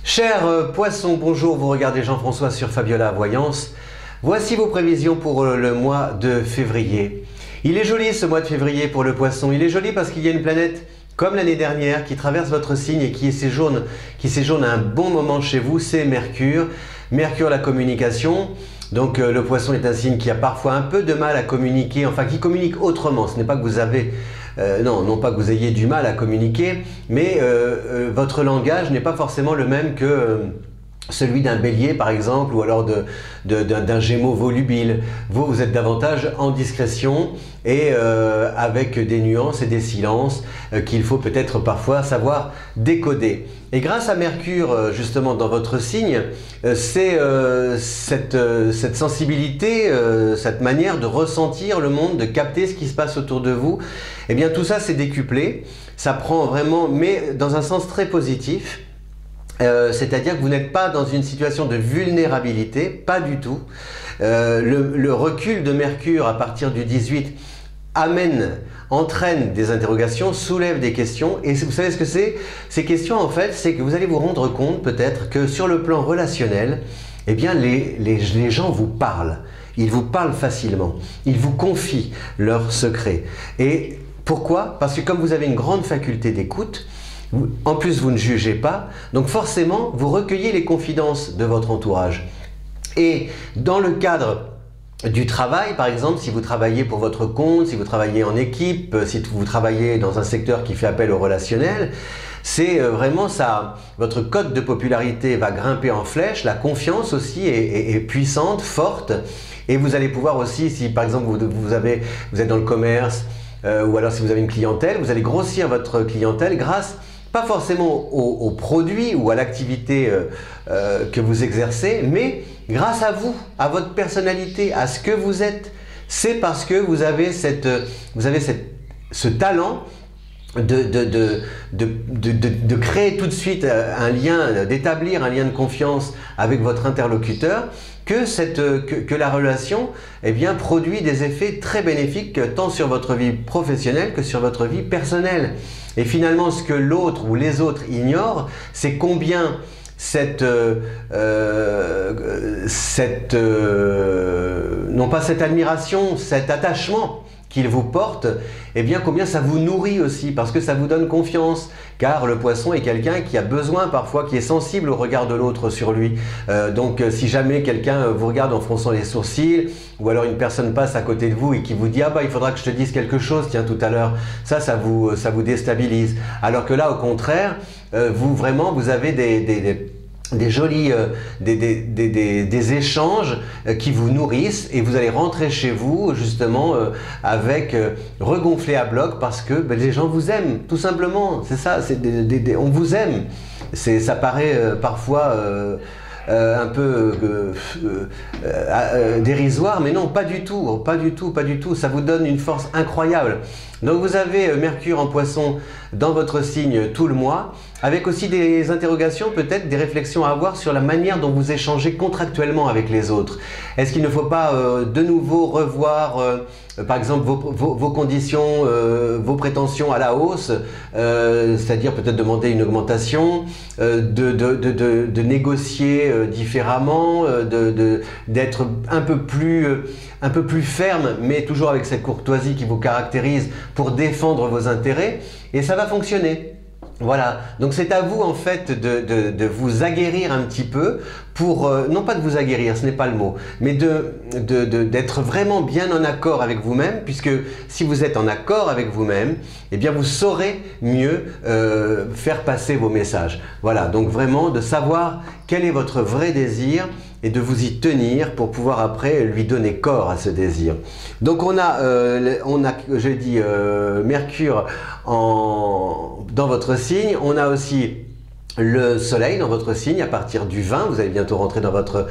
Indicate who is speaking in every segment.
Speaker 1: Chers poissons, bonjour, vous regardez Jean-François sur Fabiola Voyance. Voici vos prévisions pour le mois de février. Il est joli ce mois de février pour le poisson. Il est joli parce qu'il y a une planète comme l'année dernière qui traverse votre signe et qui séjourne à un bon moment chez vous, c'est Mercure. Mercure, la communication. Donc le poisson est un signe qui a parfois un peu de mal à communiquer, enfin qui communique autrement. Ce n'est pas que vous avez... non pas que vous ayez du mal à communiquer, mais votre langage n'est pas forcément le même que celui d'un bélier par exemple, ou alors d'un gémeau volubile. Vous êtes davantage en discrétion et avec des nuances et des silences qu'il faut peut-être parfois savoir décoder. Et grâce à Mercure justement dans votre signe, c'est cette sensibilité, cette manière de ressentir le monde, de capter ce qui se passe autour de vous, et bien tout ça c'est décuplé, ça prend vraiment, mais dans un sens très positif. C'est-à-dire que vous n'êtes pas dans une situation de vulnérabilité, pas du tout. Le recul de Mercure à partir du 18 entraîne des interrogations, soulève des questions. Et vous savez ce que c'est? Ces questions, en fait, c'est que vous allez vous rendre compte peut-être que sur le plan relationnel, eh bien, les gens vous parlent. Ils vous parlent facilement. Ils vous confient leurs secrets. Et pourquoi? Parce que comme vous avez une grande faculté d'écoute, en plus, vous ne jugez pas, donc forcément, vous recueillez les confidences de votre entourage. Et dans le cadre du travail, par exemple, si vous travaillez pour votre compte, si vous travaillez en équipe, si vous travaillez dans un secteur qui fait appel au relationnel, c'est vraiment ça, votre cote de popularité va grimper en flèche, la confiance aussi est puissante, forte, et vous allez pouvoir aussi, si par exemple vous êtes dans le commerce, ou alors si vous avez une clientèle, vous allez grossir votre clientèle grâce pas forcément aux produits ou à l'activité que vous exercez, mais grâce à vous, à votre personnalité, à ce que vous êtes. C'est parce que vous avez ce talent de créer tout de suite un lien, d'établir un lien de confiance avec votre interlocuteur, que la relation produit des effets très bénéfiques tant sur votre vie professionnelle que sur votre vie personnelle. Et finalement, ce que l'autre ou les autres ignorent, c'est combien non pas cette admiration, cet attachement qu'il vous porte, combien ça vous nourrit aussi, parce que ça vous donne confiance, car le poisson est quelqu'un qui a besoin parfois, qui est sensible au regard de l'autre sur lui. Donc si jamais quelqu'un vous regarde en fronçant les sourcils, ou alors une personne passe à côté de vous et qui vous dit « Ah bah il faudra que je te dise quelque chose, tiens tout à l'heure », ça vous déstabilise. Alors que là au contraire, vous avez des jolis des échanges qui vous nourrissent et vous allez rentrer chez vous justement avec regonflé à bloc parce que les gens vous aiment tout simplement, c'est ça, on vous aime. Ça paraît parfois un peu dérisoire, mais non, pas du tout, ça vous donne une force incroyable. Donc vous avez Mercure en Poisson dans votre signe tout le mois, avec aussi des interrogations, peut-être des réflexions à avoir sur la manière dont vous échangez contractuellement avec les autres. Est-ce qu'il ne faut pas de nouveau revoir par exemple vos conditions, vos prétentions à la hausse, c'est-à-dire peut-être demander une augmentation, de négocier différemment, d'être un peu plus ferme, mais toujours avec cette courtoisie qui vous caractérise pour défendre vos intérêts, et ça va fonctionner. Voilà, donc c'est à vous en fait de vous aguerrir un petit peu pour, non pas de vous aguerrir, ce n'est pas le mot, mais d'être vraiment bien en accord avec vous-même, puisque si vous êtes en accord avec vous-même, eh bien vous saurez mieux faire passer vos messages. Voilà, donc vraiment de savoir quel est votre vrai désir et de vous y tenir pour pouvoir après lui donner corps à ce désir. Donc on a je dis, Mercure dans votre signe, on a aussi le soleil dans votre signe à partir du 20, vous allez bientôt rentrer dans votre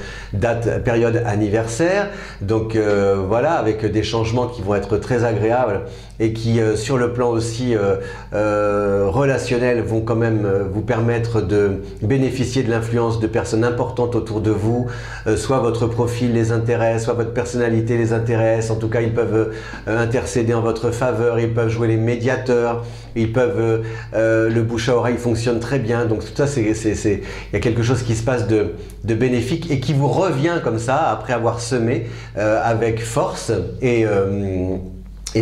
Speaker 1: période anniversaire, donc voilà, avec des changements qui vont être très agréables et qui sur le plan aussi relationnel vont quand même vous permettre de bénéficier de l'influence de personnes importantes autour de vous, soit votre profil les intéresse, soit votre personnalité les intéresse, en tout cas ils peuvent intercéder en votre faveur, ils peuvent jouer les médiateurs, ils peuvent, le bouche à oreille fonctionne très bien, donc tout ça, il y a quelque chose qui se passe de bénéfique et qui vous revient comme ça après avoir semé avec force et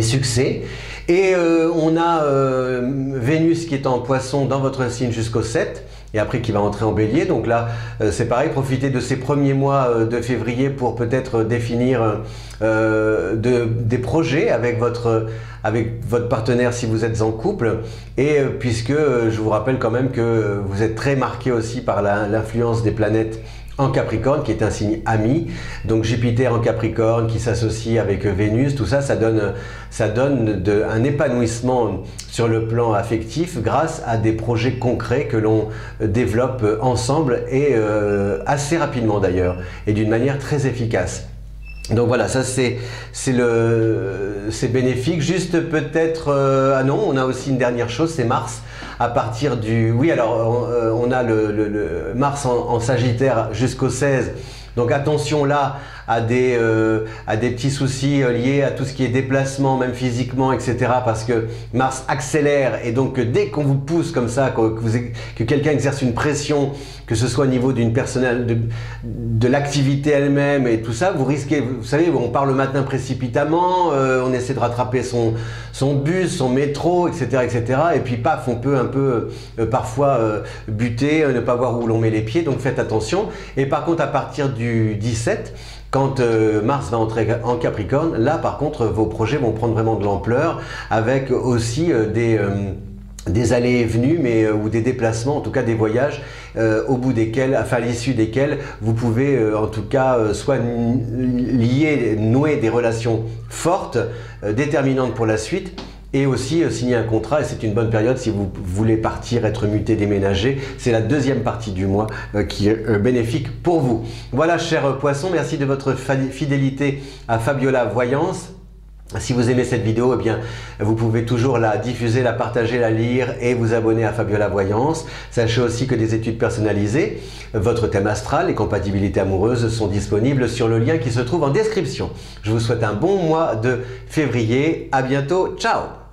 Speaker 1: succès. Et on a Vénus qui est en Poisson dans votre signe jusqu'au 7 et après qui va entrer en Bélier. Donc là, c'est pareil, profitez de ces premiers mois de février pour peut-être définir des projets avec votre partenaire si vous êtes en couple. Et puisque je vous rappelle quand même que vous êtes très marqué aussi par l'influence des planètes en Capricorne, qui est un signe ami, donc Jupiter en Capricorne qui s'associe avec Vénus, tout ça, ça donne un épanouissement sur le plan affectif grâce à des projets concrets que l'on développe ensemble et assez rapidement d'ailleurs, et d'une manière très efficace. Donc voilà, ça c'est bénéfique. Juste peut-être, ah non, on a aussi une dernière chose, c'est Mars. À partir du... Oui, alors on a le Mars en Sagittaire jusqu'au 16. Donc attention là à des petits soucis liés à tout ce qui est déplacement, même physiquement, etc. Parce que Mars accélère et donc dès qu'on vous pousse comme ça, que quelqu'un exerce une pression, que ce soit au niveau d'une de l'activité elle-même et tout ça, vous risquez, vous savez, on part le matin précipitamment, on essaie de rattraper son bus, son métro, etc., etc. Et puis paf, on peut un peu parfois buter, ne pas voir où l'on met les pieds, donc faites attention. Et par contre, à partir du 17, quand Mars va entrer en Capricorne, là par contre vos projets vont prendre vraiment de l'ampleur avec aussi des allées et venues, ou des déplacements, en tout cas des voyages au bout desquels, enfin à l'issue desquels vous pouvez en tout cas soit nouer des relations fortes, déterminantes pour la suite, et aussi signer un contrat. Et c'est une bonne période si vous voulez partir, être muté, déménager. C'est la deuxième partie du mois qui est bénéfique pour vous. Voilà, chers poissons, merci de votre fidélité à Fabiola Voyance. Si vous aimez cette vidéo, eh bien, vous pouvez toujours la diffuser, la partager, la lire et vous abonner à Fabiola Voyance. Sachez aussi que des études personnalisées, votre thème astral et compatibilité amoureuse sont disponibles sur le lien qui se trouve en description. Je vous souhaite un bon mois de février. À bientôt. Ciao!